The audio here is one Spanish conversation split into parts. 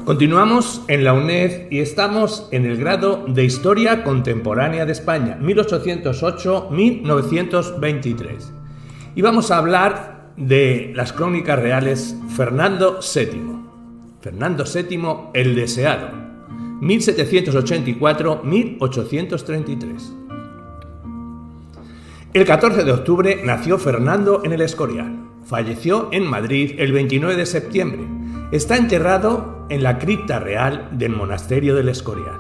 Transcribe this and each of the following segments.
Continuamos en la UNED y estamos en el grado de Historia Contemporánea de España, 1808-1923. Y vamos a hablar de las crónicas reales Fernando VII. Fernando VII el Deseado, 1784-1833. El 14 de octubre nació Fernando en el Escorial. Falleció en Madrid el 29 de septiembre. Está enterrado en la cripta real del monasterio del Escorial.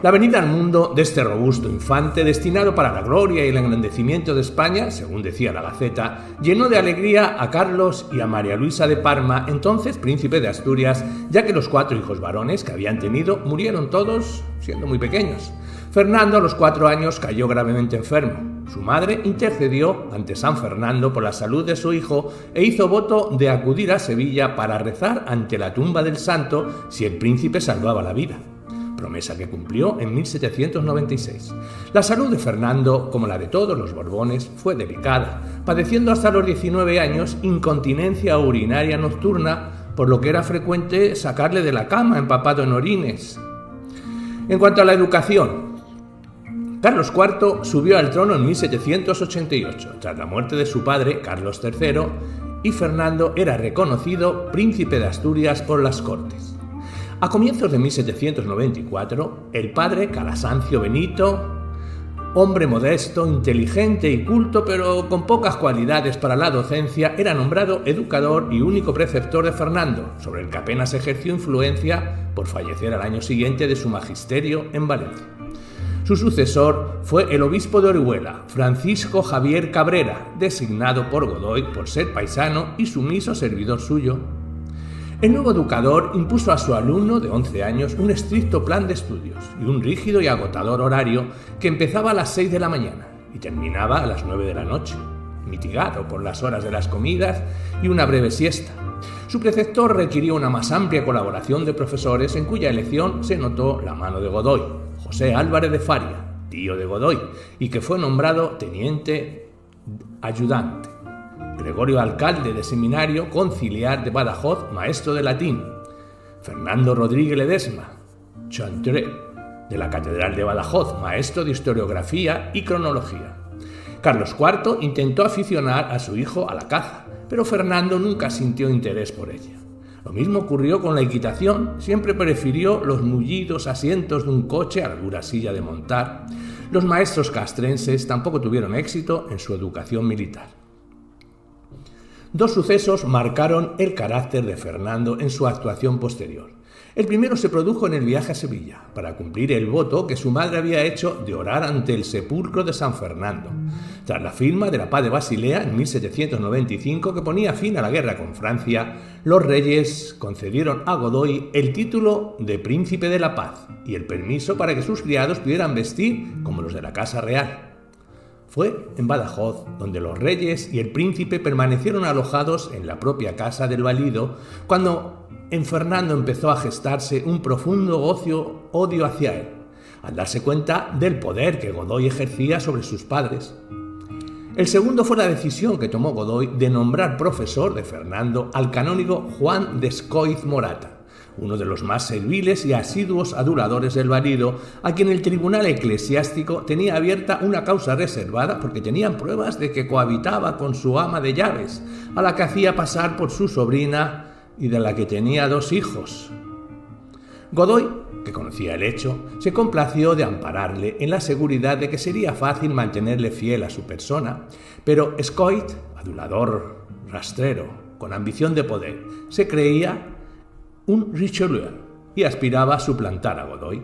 La venida al mundo de este robusto infante, destinado para la gloria y el engrandecimiento de España, según decía la Gaceta, llenó de alegría a Carlos y a María Luisa de Parma, entonces príncipe de Asturias, ya que los 4 hijos varones que habían tenido murieron todos siendo muy pequeños. Fernando a los 4 años cayó gravemente enfermo. Su madre intercedió ante San Fernando por la salud de su hijo e hizo voto de acudir a Sevilla para rezar ante la tumba del santo si el príncipe salvaba la vida, promesa que cumplió en 1796. La salud de Fernando, como la de todos los Borbones, fue delicada, padeciendo hasta los 19 años incontinencia urinaria nocturna, por lo que era frecuente sacarle de la cama empapado en orines. En cuanto a la educación, Carlos IV subió al trono en 1788, tras la muerte de su padre, Carlos III, y Fernando era reconocido príncipe de Asturias por las Cortes. A comienzos de 1794, el padre Calasancio Benito, hombre modesto, inteligente y culto, pero con pocas cualidades para la docencia, era nombrado educador y único preceptor de Fernando, sobre el que apenas ejerció influencia por fallecer al año siguiente de su magisterio en Valencia. Su sucesor fue el obispo de Orihuela, Francisco Javier Cabrera, designado por Godoy por ser paisano y sumiso servidor suyo. El nuevo educador impuso a su alumno de 11 años un estricto plan de estudios y un rígido y agotador horario que empezaba a las 6 de la mañana y terminaba a las 9 de la noche, mitigado por las horas de las comidas y una breve siesta. Su preceptor requirió una más amplia colaboración de profesores en cuya elección se notó la mano de Godoy, José Álvarez de Faria, tío de Godoy, y que fue nombrado teniente ayudante. Gregorio Alcalde de Seminario Conciliar de Badajoz, maestro de latín. Fernando Rodríguez Ledesma, chantre de la Catedral de Badajoz, maestro de historiografía y cronología. Carlos IV intentó aficionar a su hijo a la caza, pero Fernando nunca sintió interés por ella. Lo mismo ocurrió con la equitación, siempre prefirió los mullidos asientos de un coche a la dura silla de montar. Los maestros castrenses tampoco tuvieron éxito en su educación militar. 2 sucesos marcaron el carácter de Fernando en su actuación posterior. El primero se produjo en el viaje a Sevilla, para cumplir el voto que su madre había hecho de orar ante el sepulcro de San Fernando, tras la firma de la Paz de Basilea en 1795 que ponía fin a la guerra con Francia. Los reyes concedieron a Godoy el título de Príncipe de la Paz y el permiso para que sus criados pudieran vestir como los de la Casa Real. Fue en Badajoz donde los reyes y el príncipe permanecieron alojados en la propia casa del valido, cuando en Fernando empezó a gestarse un profundo odio hacia él, al darse cuenta del poder que Godoy ejercía sobre sus padres. El segundo fue la decisión que tomó Godoy de nombrar profesor de Fernando al canónigo Juan de Escóiz Morata, uno de los más serviles y asiduos aduladores del valido, a quien el tribunal eclesiástico tenía abierta una causa reservada porque tenían pruebas de que cohabitaba con su ama de llaves, a la que hacía pasar por su sobrina y de la que tenía 2 hijos. Godoy, que conocía el hecho, se complació de ampararle en la seguridad de que sería fácil mantenerle fiel a su persona, pero Escóiz, adulador, rastrero, con ambición de poder, se creía un Richelieu y aspiraba a suplantar a Godoy.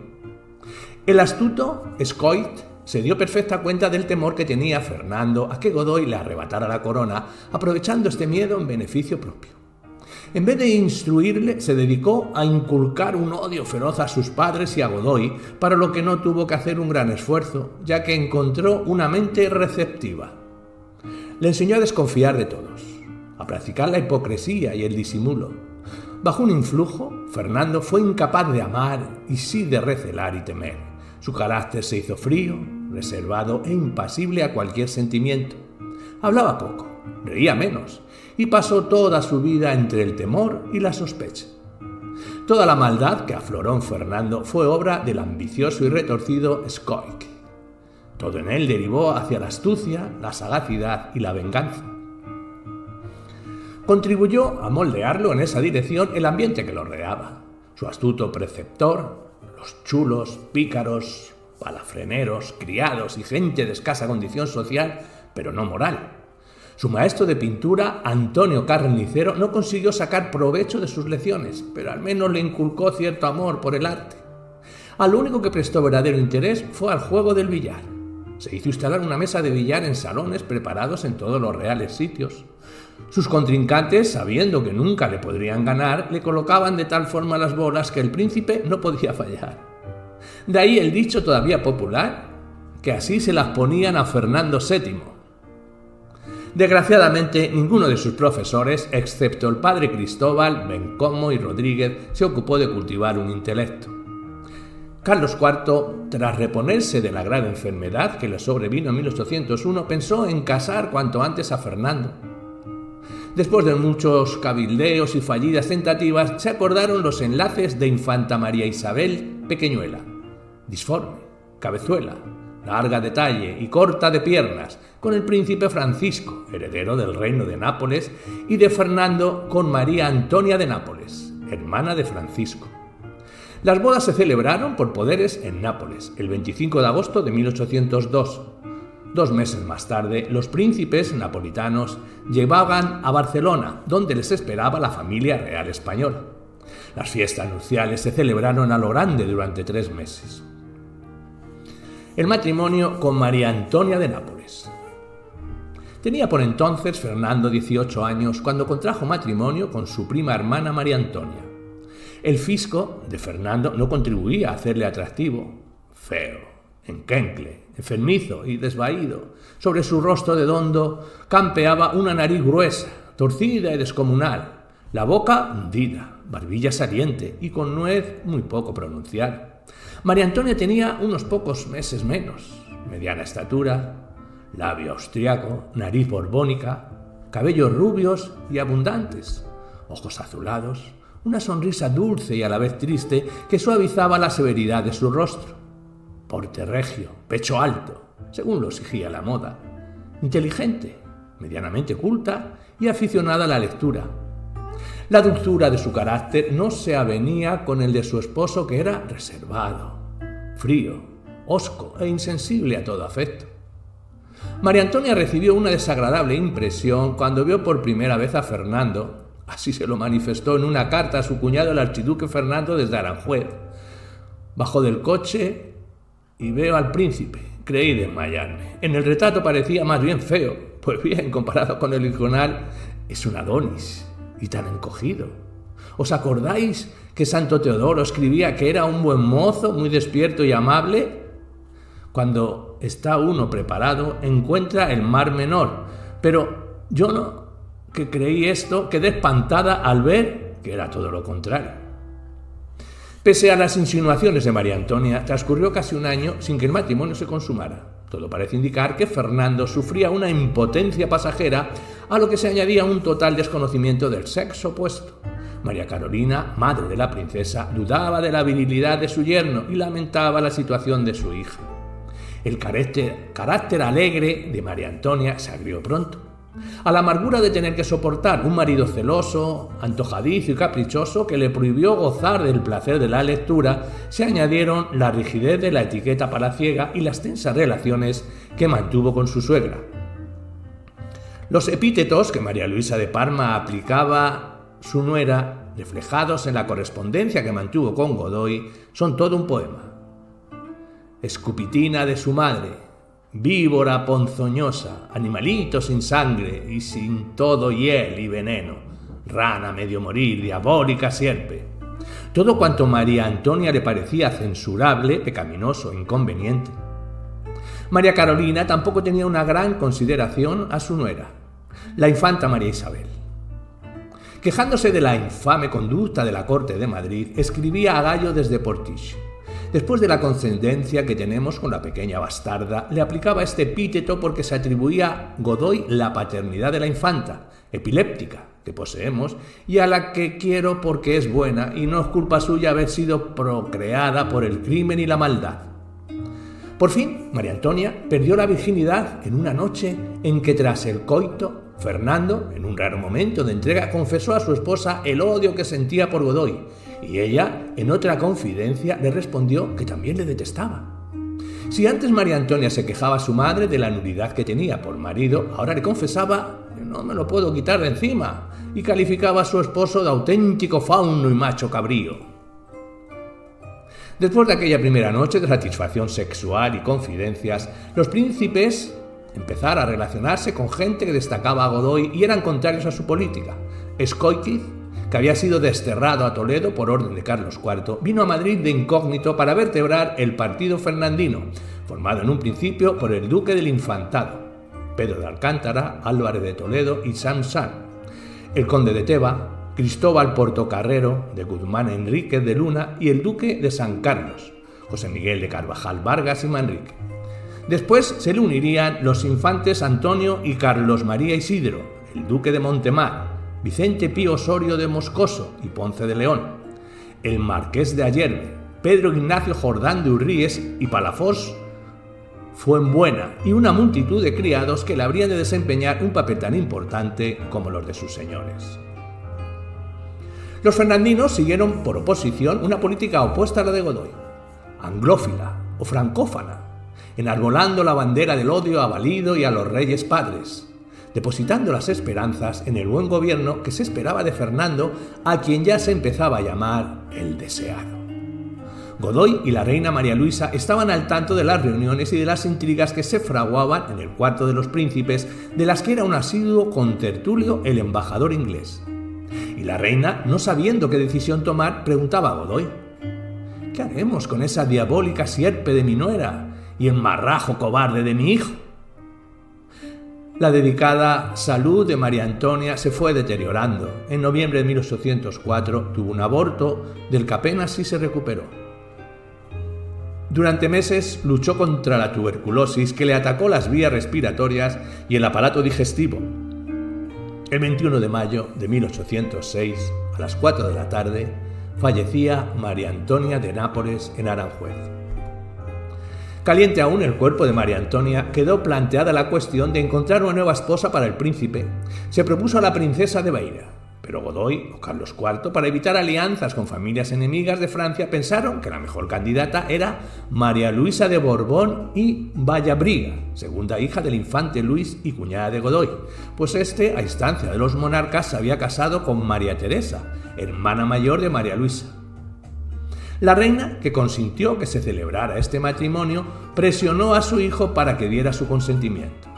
El astuto Escóiz se dio perfecta cuenta del temor que tenía Fernando a que Godoy le arrebatara la corona, aprovechando este miedo en beneficio propio. En vez de instruirle, se dedicó a inculcar un odio feroz a sus padres y a Godoy, para lo que no tuvo que hacer un gran esfuerzo, ya que encontró una mente receptiva. Le enseñó a desconfiar de todos, a practicar la hipocresía y el disimulo. Bajo un influjo, Fernando fue incapaz de amar y sí de recelar y temer. Su carácter se hizo frío, reservado e impasible a cualquier sentimiento. Hablaba poco, reía menos y pasó toda su vida entre el temor y la sospecha. Toda la maldad que afloró en Fernando fue obra del ambicioso y retorcido Scoic. Todo en él derivó hacia la astucia, la sagacidad y la venganza. Contribuyó a moldearlo en esa dirección el ambiente que lo rodeaba. Su astuto preceptor, los chulos, pícaros, palafreneros, criados y gente de escasa condición social, pero no moral. Su maestro de pintura, Antonio Carnicero, no consiguió sacar provecho de sus lecciones, pero al menos le inculcó cierto amor por el arte. Al único que prestó verdadero interés fue al juego del billar. Se hizo instalar una mesa de billar en salones preparados en todos los reales sitios. Sus contrincantes, sabiendo que nunca le podrían ganar, le colocaban de tal forma las bolas que el príncipe no podía fallar. De ahí el dicho todavía popular, que así se las ponían a Fernando VII. Desgraciadamente, ninguno de sus profesores, excepto el padre Cristóbal, Bencomo y Rodríguez, se ocupó de cultivar un intelecto. Carlos IV, tras reponerse de la grave enfermedad que le sobrevino en 1801, pensó en casar cuanto antes a Fernando. Después de muchos cabildeos y fallidas tentativas, se acordaron los enlaces de Infanta María Isabel Pequeñuela, disforme, cabezuela, larga de talle y corta de piernas, con el príncipe Francisco, heredero del reino de Nápoles, y de Fernando con María Antonia de Nápoles, hermana de Francisco. Las bodas se celebraron por poderes en Nápoles, el 25 de agosto de 1802. 2 meses más tarde, los príncipes napolitanos llegaban a Barcelona, donde les esperaba la familia real española. Las fiestas nupciales se celebraron a lo grande durante 3 meses. El matrimonio con María Antonia de Nápoles. Tenía por entonces Fernando 18 años cuando contrajo matrimonio con su prima hermana María Antonia. El fisco de Fernando no contribuía a hacerle atractivo, feo, enquencle, enfermizo y desvaído. Sobre su rostro redondo campeaba una nariz gruesa, torcida y descomunal, la boca hundida, barbilla saliente y con nuez muy poco pronunciada. María Antonia tenía unos pocos meses menos, mediana estatura, labio austriaco, nariz borbónica, cabellos rubios y abundantes, ojos azulados, una sonrisa dulce y a la vez triste que suavizaba la severidad de su rostro. Porte regio, pecho alto, según lo exigía la moda. Inteligente, medianamente culta y aficionada a la lectura. La dulzura de su carácter no se avenía con el de su esposo, que era reservado, frío, hosco e insensible a todo afecto. María Antonia recibió una desagradable impresión cuando vio por primera vez a Fernando. Así se lo manifestó en una carta a su cuñado el archiduque Fernando desde Aranjuez. Bajó del coche y veo al príncipe. Creí desmayarme. En el retrato parecía más bien feo. Pues bien, comparado con el original, es un Adonis y tan encogido. ¿Os acordáis que Santo Teodoro escribía que era un buen mozo, muy despierto y amable? Cuando está uno preparado, encuentra el mar menor. Pero yo no, que creí esto, quedé espantada al ver que era todo lo contrario. Pese a las insinuaciones de María Antonia, transcurrió casi un año sin que el matrimonio se consumara. Todo parece indicar que Fernando sufría una impotencia pasajera, a lo que se añadía un total desconocimiento del sexo opuesto. María Carolina, madre de la princesa, dudaba de la virilidad de su yerno y lamentaba la situación de su hija. El carácter alegre de María Antonia se agrió pronto. A la amargura de tener que soportar un marido celoso, antojadizo y caprichoso que le prohibió gozar del placer de la lectura, se añadieron la rigidez de la etiqueta palaciega y las tensas relaciones que mantuvo con su suegra. Los epítetos que María Luisa de Parma aplicaba su nuera, reflejados en la correspondencia que mantuvo con Godoy, son todo un poema. Escupitina de su madre, víbora ponzoñosa, animalito sin sangre y sin todo hiel y veneno, rana medio morir, diabólica sierpe. Todo cuanto María Antonia le parecía censurable, pecaminoso, inconveniente. María Carolina tampoco tenía una gran consideración a su nuera, la infanta María Isabel. Quejándose de la infame conducta de la corte de Madrid, escribía a Gallo desde Portici: Después de la condescendencia que tenemos con la pequeña bastarda, le aplicaba este epíteto porque se atribuía a Godoy la paternidad de la infanta, epiléptica, que poseemos, y a la que quiero porque es buena y no es culpa suya haber sido procreada por el crimen y la maldad. Por fin, María Antonia perdió la virginidad en una noche en que tras el coito, Fernando, en un raro momento de entrega, confesó a su esposa el odio que sentía por Godoy, y ella, en otra confidencia, le respondió que también le detestaba. Si antes María Antonia se quejaba a su madre de la nulidad que tenía por marido, ahora le confesaba que no me lo puedo quitar de encima, y calificaba a su esposo de auténtico fauno y macho cabrío. Después de aquella primera noche de satisfacción sexual y confidencias, los príncipes empezaron a relacionarse con gente que destacaba a Godoy y eran contrarios a su política. Escóiquiz, que había sido desterrado a Toledo por orden de Carlos IV, vino a Madrid de incógnito para vertebrar el partido fernandino, formado en un principio por el duque del Infantado, Pedro de Alcántara, Álvarez de Toledo y Sansan, el conde de Teba, Cristóbal Portocarrero, de Guzmán Enríquez de Luna y el duque de San Carlos, José Miguel de Carvajal Vargas y Manrique. Después se le unirían los infantes Antonio y Carlos María Isidro, el duque de Montemar, Vicente Pío Osorio de Moscoso y Ponce de León, el marqués de Ayerbe, Pedro Ignacio Jordán de Urríes y Palafox Fuenbuena, y una multitud de criados que le habrían de desempeñar un papel tan importante como los de sus señores. Los fernandinos siguieron por oposición una política opuesta a la de Godoy, anglófila o francófana, enarbolando la bandera del odio a Valido y a los reyes padres, depositando las esperanzas en el buen gobierno que se esperaba de Fernando, a quien ya se empezaba a llamar el deseado. Godoy y la reina María Luisa estaban al tanto de las reuniones y de las intrigas que se fraguaban en el cuarto de los príncipes, de las que era un asiduo contertulio el embajador inglés. Y la reina, no sabiendo qué decisión tomar, preguntaba a Godoy: ¿qué haremos con esa diabólica sierpe de mi nuera y el marrajo cobarde de mi hijo? La dedicada salud de María Antonia se fue deteriorando. En noviembre de 1804 tuvo un aborto del que apenas sí se recuperó. Durante meses luchó contra la tuberculosis que le atacó las vías respiratorias y el aparato digestivo. El 21 de mayo de 1806, a las 4 de la tarde, fallecía María Antonia de Nápoles en Aranjuez. Caliente aún el cuerpo de María Antonia, quedó planteada la cuestión de encontrar una nueva esposa para el príncipe. Se propuso a la princesa de Beira, pero Godoy o Carlos IV, para evitar alianzas con familias enemigas de Francia, pensaron que la mejor candidata era María Luisa de Borbón y Vallabriga, segunda hija del infante Luis y cuñada de Godoy, pues este, a instancia de los monarcas, se había casado con María Teresa, hermana mayor de María Luisa. La reina, que consintió que se celebrara este matrimonio, presionó a su hijo para que diera su consentimiento.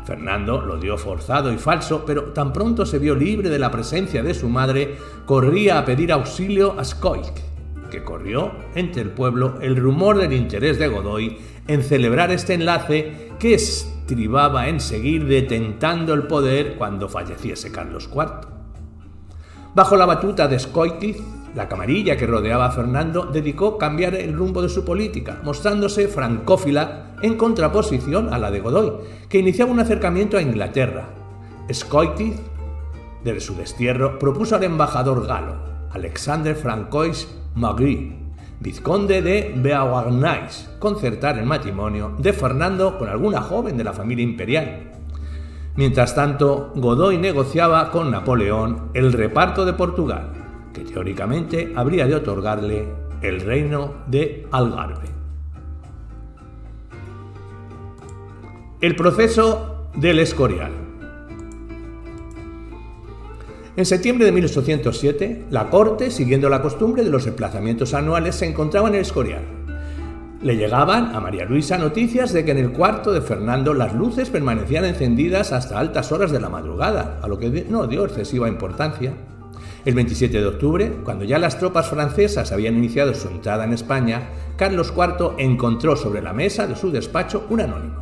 Fernando lo dio forzado y falso, pero tan pronto se vio libre de la presencia de su madre, corría a pedir auxilio a Escóiquiz, que corrió entre el pueblo el rumor del interés de Godoy en celebrar este enlace que estribaba en seguir detentando el poder cuando falleciese Carlos IV. Bajo la batuta de Escóiquiz, la camarilla que rodeaba a Fernando dedicó cambiar el rumbo de su política, mostrándose francófila en contraposición a la de Godoy, que iniciaba un acercamiento a Inglaterra. Escóiquiz, desde su destierro, propuso al embajador galo, Alexandre Francois Magri, vizconde de Beauharnais, concertar el matrimonio de Fernando con alguna joven de la familia imperial. Mientras tanto, Godoy negociaba con Napoleón el reparto de Portugal, que teóricamente habría de otorgarle el reino de Algarve. El proceso del Escorial. En septiembre de 1807, la corte, siguiendo la costumbre de los emplazamientos anuales, se encontraba en el Escorial. Le llegaban a María Luisa noticias de que en el cuarto de Fernando las luces permanecían encendidas hasta altas horas de la madrugada, a lo que no dio excesiva importancia. El 27 de octubre, cuando ya las tropas francesas habían iniciado su entrada en España, Carlos IV encontró sobre la mesa de su despacho un anónimo,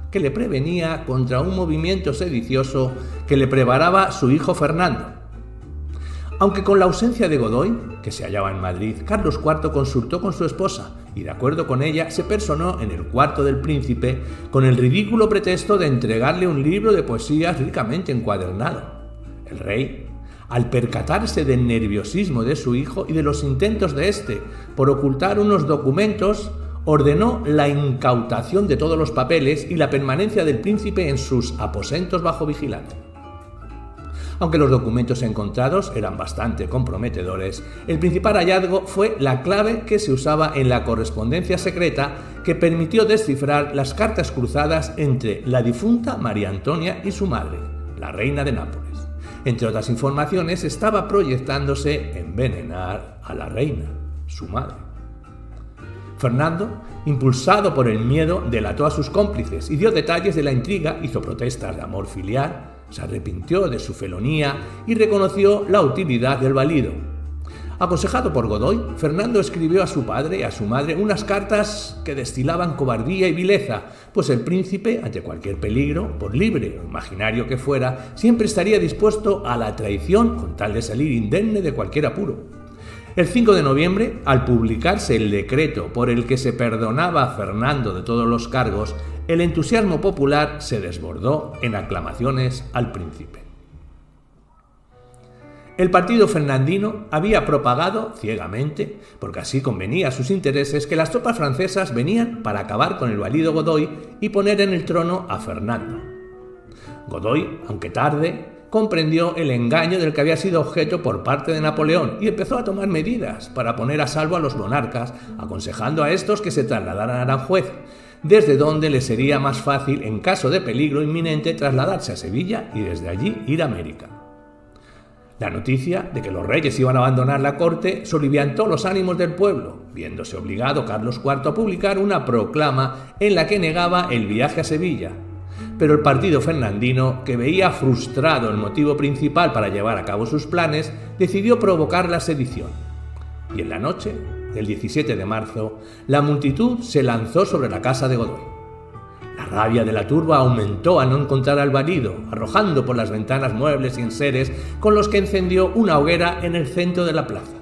que le prevenía contra un movimiento sedicioso que le preparaba su hijo Fernando. Aunque con la ausencia de Godoy, que se hallaba en Madrid, Carlos IV consultó con su esposa, y de acuerdo con ella se personó en el cuarto del príncipe con el ridículo pretexto de entregarle un libro de poesías ricamente encuadernado. El rey, al percatarse del nerviosismo de su hijo y de los intentos de éste por ocultar unos documentos, ordenó la incautación de todos los papeles y la permanencia del príncipe en sus aposentos bajo vigilancia. Aunque los documentos encontrados eran bastante comprometedores, el principal hallazgo fue la clave que se usaba en la correspondencia secreta que permitió descifrar las cartas cruzadas entre la difunta María Antonia y su madre, la reina de Nápoles. Entre otras informaciones, estaba proyectándose envenenar a la reina, su madre. Fernando, impulsado por el miedo, delató a sus cómplices y dio detalles de la intriga, hizo protestas de amor filial, se arrepintió de su felonía y reconoció la utilidad del valido. Aconsejado por Godoy, Fernando escribió a su padre y a su madre unas cartas que destilaban cobardía y vileza, pues el príncipe, ante cualquier peligro, por libre o imaginario que fuera, siempre estaría dispuesto a la traición con tal de salir indemne de cualquier apuro. El 5 de noviembre, al publicarse el decreto por el que se perdonaba a Fernando de todos los cargos, el entusiasmo popular se desbordó en aclamaciones al príncipe. El partido fernandino había propagado ciegamente, porque así convenía a sus intereses, que las tropas francesas venían para acabar con el valido Godoy y poner en el trono a Fernando. Godoy, aunque tarde, comprendió el engaño del que había sido objeto por parte de Napoleón y empezó a tomar medidas para poner a salvo a los monarcas, aconsejando a estos que se trasladaran a Aranjuez, desde donde les sería más fácil, en caso de peligro inminente, trasladarse a Sevilla y desde allí ir a América. La noticia de que los reyes iban a abandonar la corte soliviantó los ánimos del pueblo, viéndose obligado Carlos IV a publicar una proclama en la que negaba el viaje a Sevilla. Pero el partido fernandino, que veía frustrado el motivo principal para llevar a cabo sus planes, decidió provocar la sedición. Y en la noche del 17 de marzo, la multitud se lanzó sobre la casa de Godoy. La rabia de la turba aumentó a no encontrar al valido, arrojando por las ventanas muebles y enseres con los que encendió una hoguera en el centro de la plaza.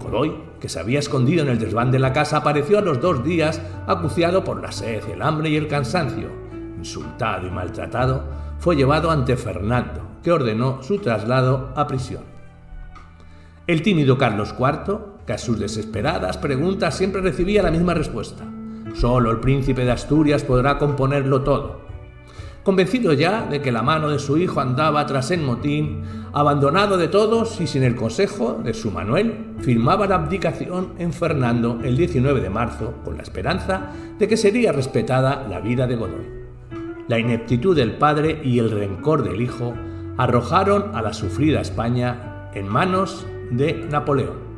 Godoy, que se había escondido en el desván de la casa, apareció a los 2 días acuciado por la sed, el hambre y el cansancio. Insultado y maltratado, fue llevado ante Fernando, que ordenó su traslado a prisión. El tímido Carlos IV, que a sus desesperadas preguntas siempre recibía la misma respuesta: solo el príncipe de Asturias podrá componerlo todo. Convencido ya de que la mano de su hijo andaba tras el motín, abandonado de todos y sin el consejo de su Manuel, firmaba la abdicación en Fernando el 19 de marzo con la esperanza de que sería respetada la vida de Godoy. La ineptitud del padre y el rencor del hijo arrojaron a la sufrida España en manos de Napoleón.